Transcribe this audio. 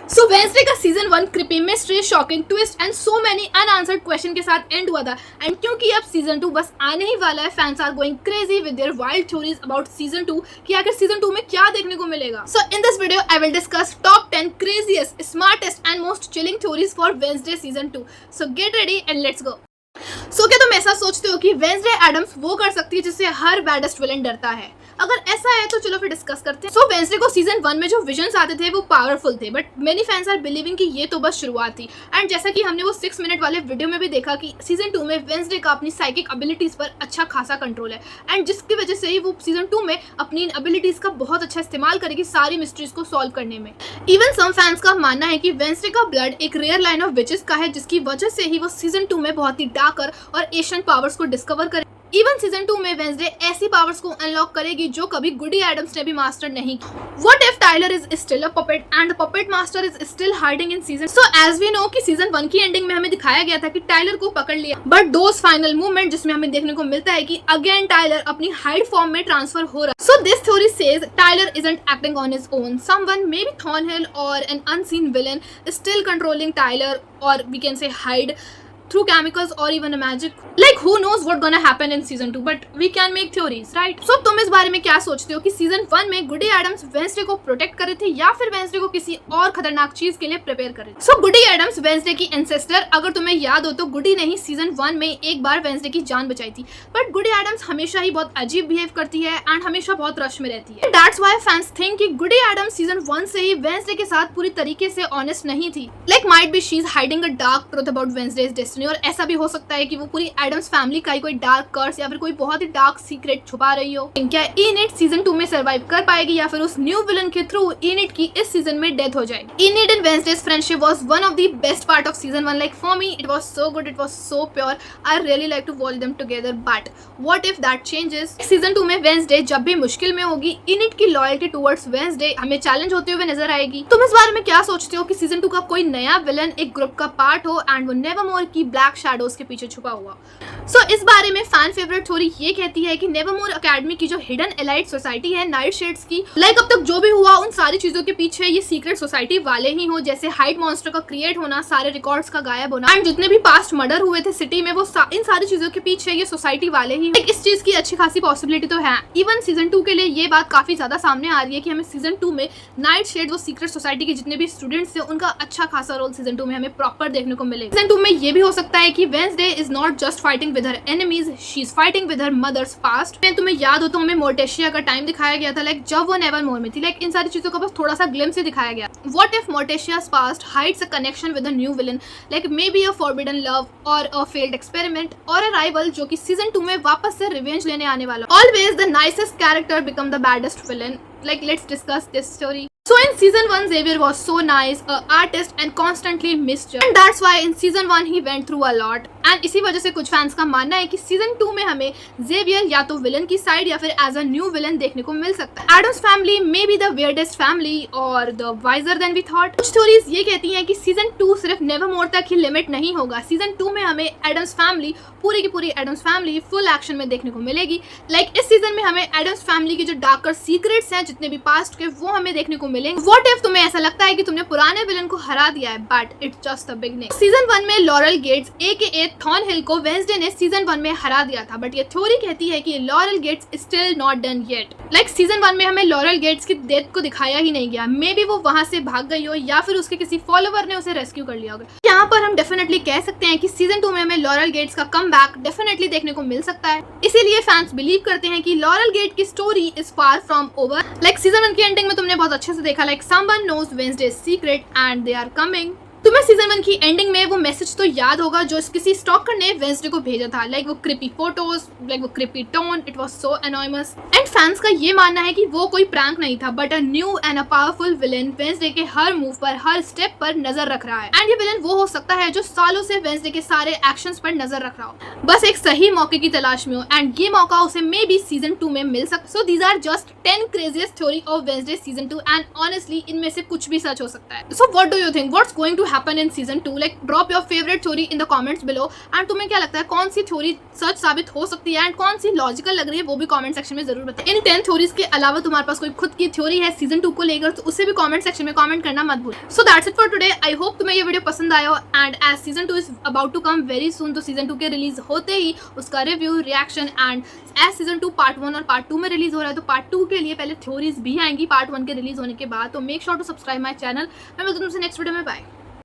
सो Wednesday का season 1 creepy mystery shocking twist and so many unanswered question के साथ and हुआ था। एंड क्योंकि अब सीजन 2 बस आने ही वाला है, fans are going crazy with their wild theories about season 2 कि आखिर सीजन 2 में क्या देखने को मिलेगा। So in this video I will discuss top 10 craziest, smartest and most chilling theories for Wednesday season 2। So get ready and let's go. So क्या तुम ऐसा सोचते हो कि वेंसडे एडम्स वो कर सकती है जिससे हर बैडेस्ट विलन डरता है? अगर ऐसा है तो चलो फिर डिस्कस करते हैं। सो वेंसडे को सीजन 1 में जो विजन्स आते थे वो पावरफुल थे, but many fans are believing कि ये तो बस शुरुआत थी। एंड जैसा कि हमने वो 6 मिनट वाले वीडियो में भी देखा कि सीजन 2 में वेंसडे का अपनी साइकिक एबिलिटीज पर अच्छा खासा कंट्रोल है, एंड जिसकी वजह से ही वो सीजन 2 में अपनी इन एबिलिटीज का बहुत अच्छा इस्तेमाल करेगी सारी मिस्ट्रीज को सॉल्व करने में। इवन सम फैंस का मानना है कि वेंसडे का ब्लड एक रेयर लाइन ऑफ विचेस का है, जिसकी वजह से ही वो सीजन 2 में बहुत ही डार्कर और एशियन पावर्स को डिस्कवर करे। इवन सीजन 2 में वेंसडे ऐसी पावर्स को अनलॉक करेगी जो कभी गुडी एडम्स ने भी मास्टर नहीं की। What if Tyler is still a puppet and the puppet master is still hiding in season? So as we know कि सीजन 1 की एंडिंग में हमें दिखाया गया था कि टाइलर को पकड़ लिया, बट दोस फाइनल मूवमेंट जिसमें हमें देखने को मिलता है कि अगेन टाइलर अपनी हाइड फॉर्म में ट्रांसफर हो रहा है। So this theory says Tyler isn't acting on his own. Someone, maybe Thornhill or an unseen villain, is still controlling Tyler, or we can say hide through chemicals or even a magic. Like who knows what gonna happen in season 2, but we can make theories, right? So तुम इस बारे में क्या सोचते हो कि season 1 में गुडी Adams Wednesday को प्रोटेक्ट कर रहे थे या फिर वेंसडे को किसी और खतरनाक चीज के लिए प्रिपेयर कर रहे थे? सो गुडी एडम्स वेंसडे की एंसेस्टर, अगर तुम्हें याद हो तो गुडी ने ही सीजन 1 में एक बार वेंसडे की जान बचाई थी, बट गुडी एडम्स हमेशा ही बहुत अजीब बिहेव करती है एंड हमेशा बहुत रश में रहती है। दैट्स व्हाई फैंस थिंक कि गुडी एडम्स सीजन 1 से ही वेंसडे के साथ पूरी तरीके से ऑनेस्ट नहीं थी। Like might be she is hiding a dark truth about Wednesdays destiny, और ऐसा भी हो सकता है कि वो पूरी एडम्स फैमिली का ही कोई डार्क कर्स या फिर कोई बहुत ही डार्क सीक्रेट छुपा रही हो। क्या इनिट सीजन 2 में सर्वाइव कर पाएगी या फिर उस न्यू विलन के थ्रू इनिट की इस सीजन में डेथ हो जाएगी? Enid and Wednesday's friendship was one of the best part of season 1. Like for me it was so good, it was so pure. I really like to watch them together, but what if that changes? Season 2 में Wednesday जब भी मुश्किल में होगी, init की loyalty towards Wednesday हमें challenge होते हुए नजर आएगी। तुम इस बारे में क्या सोचते हो कि सीजन 2 का कोई नया विलन एक ग्रुप का पार्ट हो एंड वो नेवरमोर की ब्लैक शैडोज के पीछे छुपा हुआ? सो इस बारे में फैन फेवरेट थ्योरी ये कहती है कि नेवरमोर एकेडमी की जो हिडन एलाइट सोसाइटी है नाइट शेड्स की, लाइक अब तक जो भी हुआ उन सारी चीजों के पीछे ये सीक्रेट सोसाइटी वाले ही हो, जैसे हाइड मॉन्स्टर का क्रिएट होना, सारे रिकॉर्ड्स का गायब होना, एंड जितने भी पास्ट मर्डर हुए थे सिटी में वो इन सारी चीजों के पीछे ये सोसाइटी वाले ही। इस चीज की अच्छी खासी पॉसिबिलिटी तो है। इवन सीजन 2 के लिए ये बात काफी ज्यादा सामने आ रही है कि हमें सीजन 2 में नाइट शेड वो सीक्रेट सोसाइटी के जितने भी स्टूडेंट्स थे उनका अच्छा खासा रोल सीजन 2 में हमें प्रॉपर देखने को मिलेगा। सीजन 2 में ये भी हो सकता है कि Wednesday is not just fighting with her enemies, she is fighting with her mother's past. तुम्हें याद हो तो हमें मोर्टेशिया का टाइम दिखाया गया था, लाइक जब वो नेवरमोर में थी। लाइक इन सारी चीजों का बस थोड़ा सा ग्लिम्स ही दिखाया गया। What if Morticia's past hides a connection with a new villain, like maybe a forbidden love or a failed experiment or a rival जो कि सीजन 2 में वापस से रिवेंज लेने आने वाला। Always the nicest character become the baddest villain. Like let's discuss this story. So in season 1 Xavier was so nice, a artist and constantly misjudged, and that's why in season 1 he went through a lot. And इसी वजह से कुछ fans का मानना है कि season 2 में हमें Xavier या तो विलन की साइड या फिर एज अ न्यू विलन देखने को मिल सकता है। Addams family may be the weirdest family और the wiser than we thought. कुछ थ्योरीज ये कहती हैं कि सीजन 2 सिर्फ नेवरमोर तक ही लिमिट नहीं होगा। सीजन 2 में हमें एडम्स फैमिली, पूरी की पूरी एडम्स फैमिली फुल एक्शन में देखने को मिलेगी। लाइक इस सीजन में हमें एडम्स फैमिली के जो डार्कर सीक्रेट्स हैं जितने भी पास्ट के, वो हमें देखने को मिलेंगे। व्हाट इफ तुम्हें ऐसा लगता है कि तुमने पुराने विलन को हरा दिया है, but it's just the beginning? Season 1 में लॉरेल गेट्स एके थॉर्नहिल को वेंसडे ने सीजन 1 में हरा दिया था, बट ये थ्योरी कहती है कि Laurel Gates still not done yet. Like season 1 में हमें लॉरेल गेट्स की डेथ को दिखाया ही नहीं गया। मे बी वो वहां से भाग गई हो या फिर उसके किसी फॉलोवर ने उसे रेस्क्यू कर लिया होगा। यहाँ पर हम डेफिनेटली कह सकते हैं कि सीजन 2 में हमें लॉरेल गेट्स का कमबैक डेफिनेटली देखने को मिल सकता है। इसीलिए फैंस बिलीव करते हैं कि लॉरेल गेट की story is far from over. Like season 1 की एंडिंग में तुमने बहुत अच्छे से देखा, like someone knows Wednesday's secret and they are coming. तुम्हें सीजन 1 की एंडिंग में वो मैसेज तो याद होगा जो किसी स्टॉकर ने वेंसडे को भेजा था, लाइक वो क्रिपी फोटोज, लाइक वो creepy tone, it was so anonymous. And fans का ये मानना है कि वो कोई प्रैंक नहीं था, but a new and a powerful villain Wednesday के हर मूव पर, हर स्टेप पर नजर रख रहा है। एंड ये विलन वो हो सकता है जो सालों से वेंसडे के सारे एक्शंस पर नजर रख रहा हो, बस एक सही मौके की तलाश में हो, एंड ये मौका उसे मे बी सीजन 2 में मिल सकता। So these are just 10 craziest theory of Wednesday season 2, and honestly इनमें से कुछ भी सच हो सकता है। So what do you think, what's going to happen in season 2. Like drop your favourite theory in the comments below. And तुम्हें क्या लगता है कौन सी थ्योरी सच साबित हो सकती है एंड कौन सी लॉजिकल लग रही है वो भी कमेंट सेक्शन में जरूर बताएं. इन 10 थ्योरीज के अलावा तुम्हारे पास कोई खुद की थ्योरी है सीजन 2 को लेकर तो उसे भी कमेंट सेक्शन में कमेंट करना मत भूल. So that's it for today. I hope तुम्हें ये वीडियो पसंद आया and as season 2 is about to come very soon तो सीजन 2 के रिलीज होते ही उसका review reaction and as season 2 part 1 और पार्ट 2 में रिलीज हो रहा है तो पार्ट 2 के लिए पहले थ्योरीज भी आएंगी पार्ट 1 के रिलीज होने के बाद. तो make sure to subscribe my channel. मैं मिलती हूँ तुमसे नेक्स्ट वीडियो में. बाय.